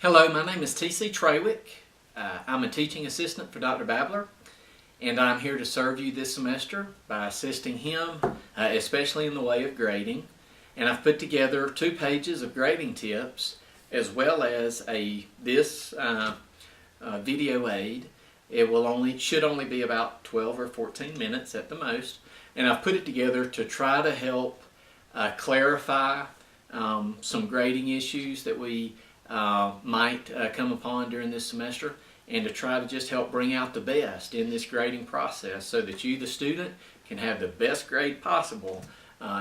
Hello, my name is T.C. Trawick. I'm a teaching assistant for Dr. Babler, and I'm here to serve you this semester by assisting him, especially in the way of grading. And I've put together 2 pages of grading tips as well as this video aid. It should only be about 12 or 14 minutes at the most, and I've put it together to try to help clarify some grading issues that we might come upon during this semester, and to try to just help bring out the best in this grading process so that you, the student, can have the best grade possible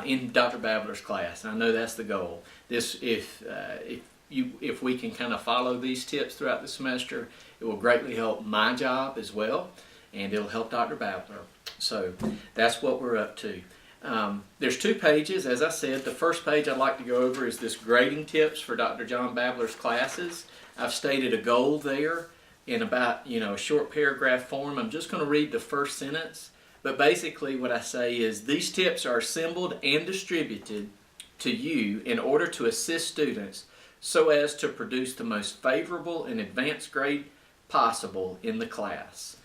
in Dr. Babler's class. I know that's the goal. If we can kind of follow these tips throughout the semester, it will greatly help my job as well, and it'll help Dr. Babler. So that's what we're up to. There's 2 pages, as I said. The first page I'd like to go over is this grading tips for Dr. John Babler's classes. I've stated a goal there in about a short paragraph form. I'm just going to read the first sentence, but basically what I say is these tips are assembled and distributed to you in order to assist students so as to produce the most favorable and advanced grade possible in the class.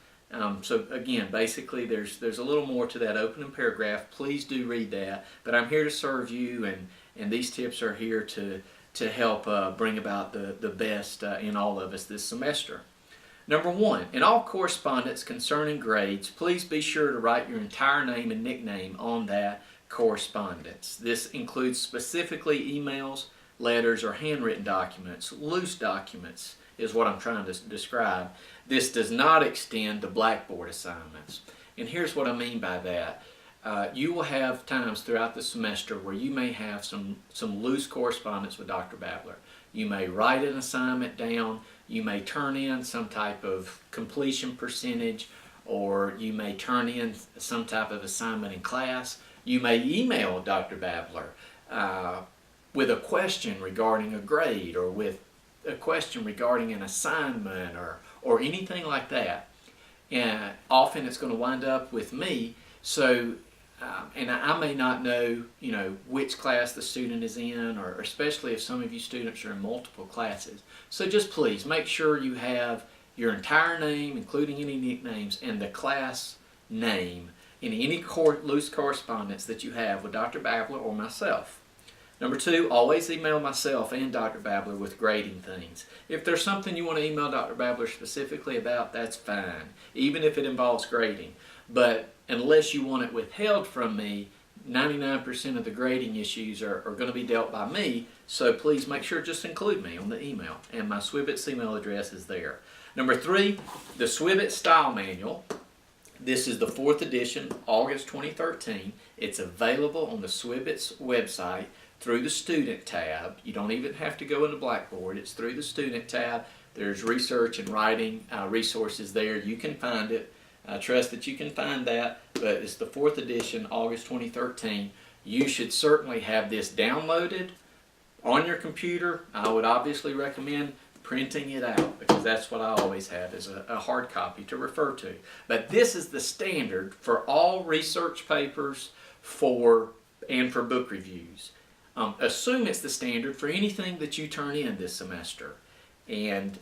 So again, basically there's a little more to that opening paragraph. Please do read that. But I'm here to serve you, and these tips are here to help bring about the best in all of us this semester. Number 1, in all correspondence concerning grades, please be sure to write your entire name and nickname on that correspondence. This includes specifically emails, letters, or handwritten documents. Loose documents is what I'm trying to describe. This does not extend to Blackboard assignments. And here's what I mean by that. You will have times throughout the semester where you may have some loose correspondence with Dr. Babler. You may write an assignment down, you may turn in some type of completion percentage, or you may turn in some type of assignment in class. You may email Dr. Babler with a question regarding a grade, or with a question regarding an assignment, or anything like that. And often it's going to wind up with me. So, and I may not know, which class the student is in, or especially if some of you students are in multiple classes. So just please make sure you have your entire name, including any nicknames, and the class name in any loose correspondence that you have with Dr. Babler or myself. Number 2, always email myself and Dr. Babler with grading things. If there's something you want to email Dr. Babler specifically about, that's fine, even if it involves grading. But unless you want it withheld from me, 99% of the grading issues are going to be dealt by me, so please make sure just include me on the email, and my SWBITS email address is there. Number 3, the SWBITS Style Manual. This is the 4th edition, August 2013. It's available on the SWBITS website through the Student tab. You don't even have to go into Blackboard. It's through the Student tab. There's research and writing resources there. You can find it. I trust that you can find that, but it's the 4th edition, August 2013. You should certainly have this downloaded on your computer. I would obviously recommend printing it out, because that's what I always have, is a hard copy to refer to. But this is the standard for all research papers and for book reviews. Assume it's the standard for anything that you turn in this semester. And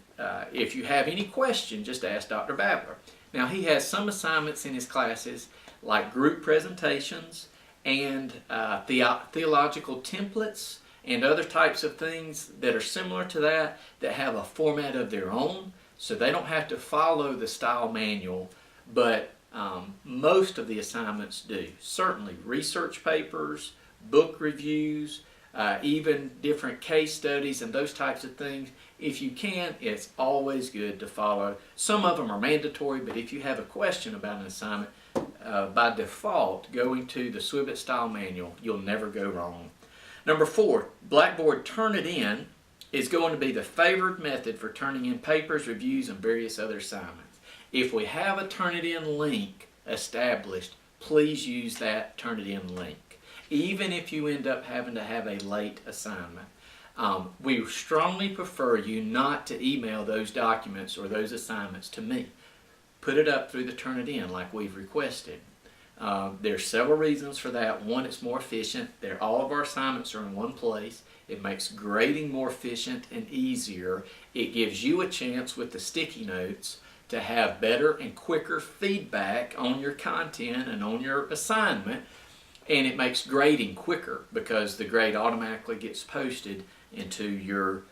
if you have any question, just ask Dr. Babler. Now, he has some assignments in his classes, like group presentations and theological templates and other types of things that are similar to that have a format of their own, so they don't have to follow the style manual, but most of the assignments do. Certainly research papers, book reviews, even different case studies and those types of things. If you can, it's always good to follow. Some of them are mandatory, but if you have a question about an assignment, by default, going to the SWBITS Style Manual, you'll never go wrong. Number 4, Blackboard Turnitin is going to be the favored method for turning in papers, reviews, and various other assignments. If we have a Turnitin link established, please use that Turnitin link, even if you end up having to have a late assignment. We strongly prefer you not to email those documents or those assignments to me. Put it up through the Turnitin like we've requested. There's several reasons for that. One, it's more efficient. All of our assignments are in one place. It makes grading more efficient and easier. It gives you a chance with the sticky notes to have better and quicker feedback on your content and on your assignment. And it makes grading quicker because the grade automatically gets posted into your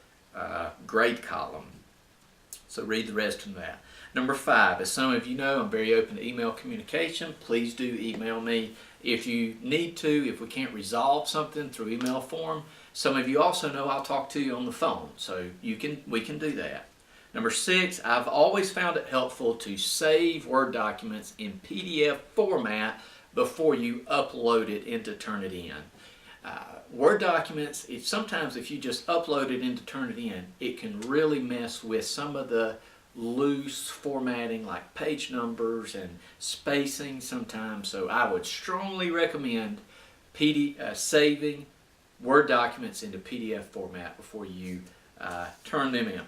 grade column. So read the rest of that. Number 5, as some of you know, I'm very open to email communication. Please do email me if you need to, if we can't resolve something through email form. Some of you also know I'll talk to you on the phone, so we can do that. Number 6, I've always found it helpful to save Word documents in PDF format before you upload it into Turnitin. Word documents, sometimes if you just upload it into Turnitin, it can really mess with some of the loose formatting like page numbers and spacing sometimes. So I would strongly recommend saving Word documents into PDF format before you turn them in.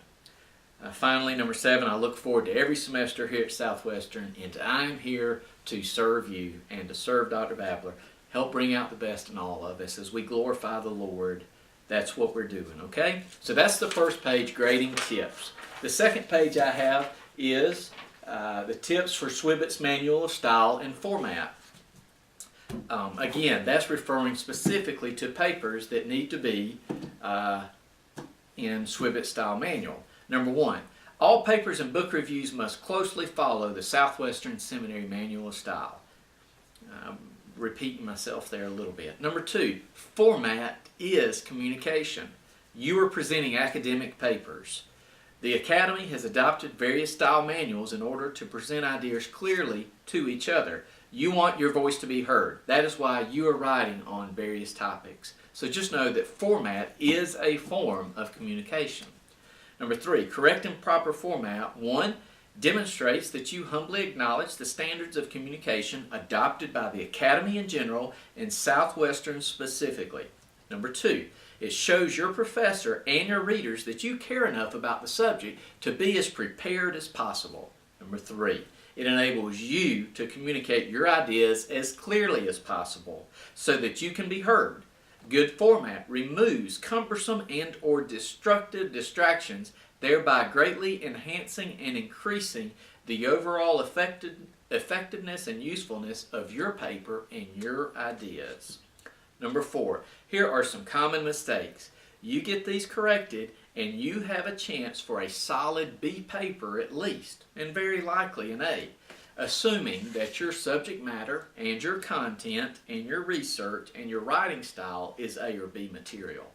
Finally, number 7, I look forward to every semester here at Southwestern, and I'm here to serve you and to serve Dr. Babler. Help bring out the best in all of us as we glorify the Lord. That's what we're doing, okay? So that's the first page, grading tips. The second page I have is the tips for Swibit's Manual of Style and Format. Again, that's referring specifically to papers that need to be in Swibit's Style Manual. Number 1, all papers and book reviews must closely follow the Southwestern Seminary Manual of Style. Repeating myself there a little bit. Number 2, format is communication. You are presenting academic papers. The Academy has adopted various style manuals in order to present ideas clearly to each other. You want your voice to be heard. That is why you are writing on various topics. So just know that format is a form of communication. Number 3, correct and proper format. 1, demonstrates that you humbly acknowledge the standards of communication adopted by the Academy in general and Southwestern specifically. Number 2, it shows your professor and your readers that you care enough about the subject to be as prepared as possible. Number 3, it enables you to communicate your ideas as clearly as possible so that you can be heard. Good format removes cumbersome and or destructive distractions, thereby greatly enhancing and increasing the overall effectiveness and usefulness of your paper and your ideas. Number 4, here are some common mistakes. You get these corrected and you have a chance for a solid B paper at least, and very likely an A, assuming that your subject matter and your content and your research and your writing style is A or B material.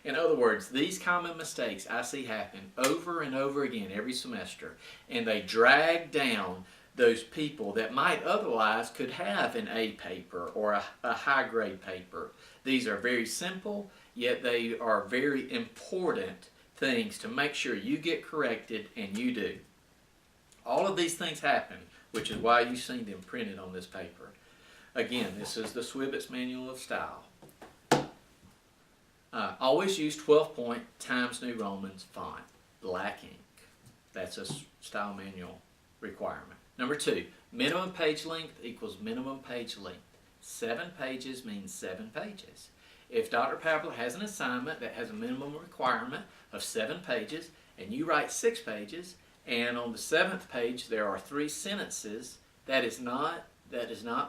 In other words, these common mistakes I see happen over and over again every semester, and they drag down those people that might otherwise could have an A paper or a high grade paper. These are very simple, yet they are very important things to make sure you get corrected, and you do. All of these things happen, which is why you've seen them printed on this paper. Again, this is the Swibit's Manual of Style. Always use 12-point Times New Roman font, black ink. That's a style manual requirement. Number 2, minimum page length equals minimum page length. 7 pages means 7 pages. If Dr. Babler has an assignment that has a minimum requirement of 7 pages, and you write 6 pages, and on the 7th page there are 3 sentences, that does not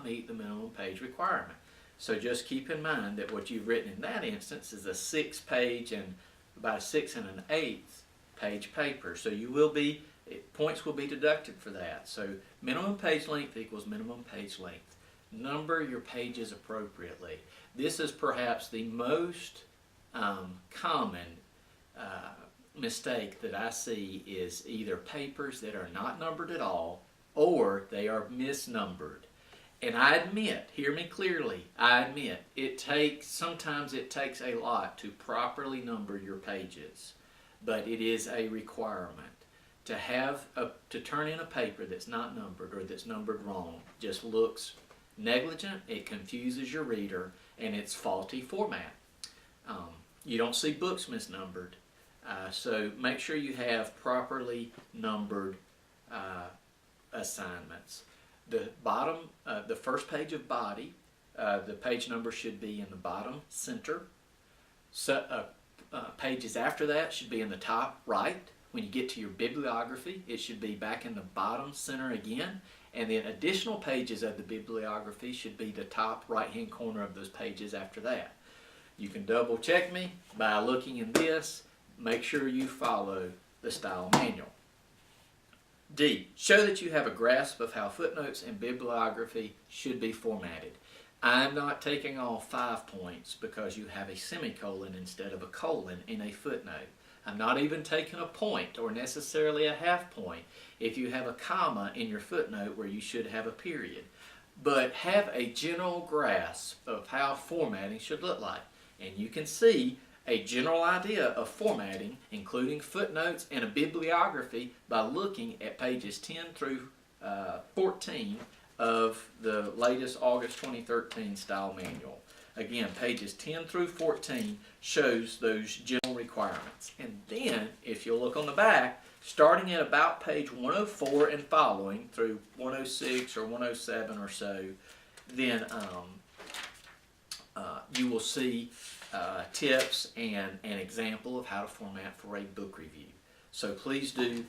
meet the minimum page requirement. So just keep in mind that what you've written in that instance is a 6-page and about a 6 1/8 page paper. So points will be deducted for that. So minimum page length equals minimum page length. Number your pages appropriately. This is perhaps the most common mistake that I see is either papers that are not numbered at all or they are misnumbered. And I admit, hear me clearly, I admit, sometimes it takes a lot to properly number your pages, but it is a requirement. To turn in a paper that's not numbered or that's numbered wrong just looks negligent, it confuses your reader, and it's faulty format. You don't see books misnumbered, so make sure you have properly numbered assignments. The bottom, the first page of body, the page number should be in the bottom center. So, pages after that should be in the top right. When you get to your bibliography, it should be back in the bottom center again. And then additional pages of the bibliography should be the top right-hand corner of those pages after that. You can double check me by looking in this. Make sure you follow the style manual. D, show that you have a grasp of how footnotes and bibliography should be formatted. I'm not taking off 5 points because you have a semicolon instead of a colon in a footnote. I'm not even taking a point or necessarily a half point if you have a comma in your footnote where you should have a period. But have a general grasp of how formatting should look like. And you can see a general idea of formatting, including footnotes and a bibliography, by looking at pages 10 through 14 of the latest August 2013 style manual. Again, pages 10 through 14 shows those general requirements. And then, if you'll look on the back, starting at about page 104 and following through 106 or 107 or so, then you will see tips and an example of how to format for a book review. So please do.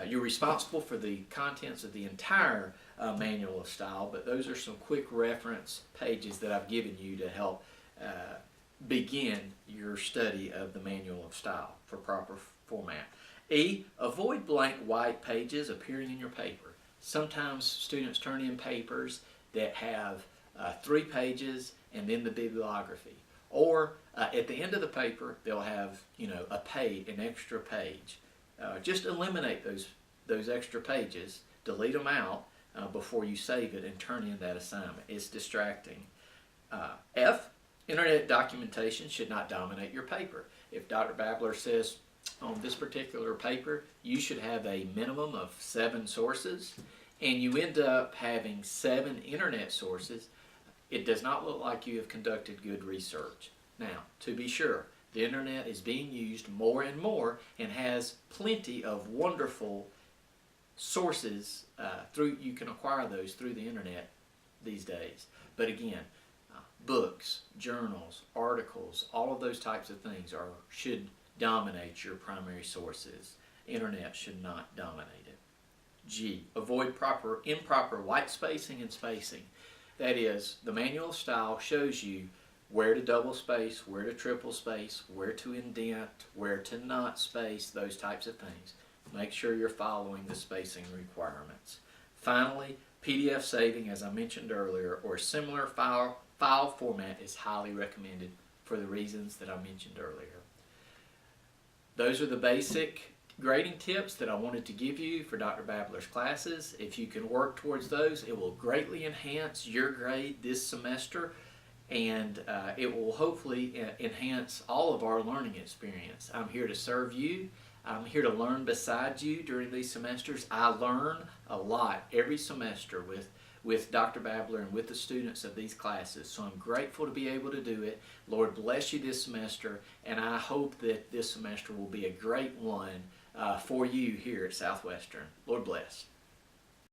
You're responsible for the contents of the entire manual of style, but those are some quick reference pages that I've given you to help begin your study of the manual of style for proper format. E, avoid blank white pages appearing in your paper. Sometimes students turn in papers that have 3 pages and then the bibliography. Or at the end of the paper, they'll have, an extra page. Just eliminate those extra pages, delete them out before you save it and turn in that assignment. It's distracting. F, internet documentation should not dominate your paper. If Dr. Babler says on this particular paper you should have a minimum of 7 sources and you end up having 7 internet sources, it does not look like you have conducted good research. Now, to be sure, the internet is being used more and more and has plenty of wonderful sources you can acquire those through the internet these days. But again, books, journals, articles, all of those types of things should dominate your primary sources. Internet should not dominate it. G, avoid improper white spacing and spacing. That is, the manual of style shows you where to double space, where to triple space, where to indent, where to not space, those types of things. Make sure you're following the spacing requirements. Finally, PDF saving, as I mentioned earlier, or similar file format is highly recommended for the reasons that I mentioned earlier. Those are the basic grading tips that I wanted to give you for Dr. Babler's classes. If you can work towards those, it will greatly enhance your grade this semester, and it will hopefully enhance all of our learning experience. I'm here to serve you. I'm here to learn beside you during these semesters. I learn a lot every semester with Dr. Babler and with the students of these classes. So I'm grateful to be able to do it. Lord bless you this semester, and I hope that this semester will be a great one for you here at Southwestern. Lord bless.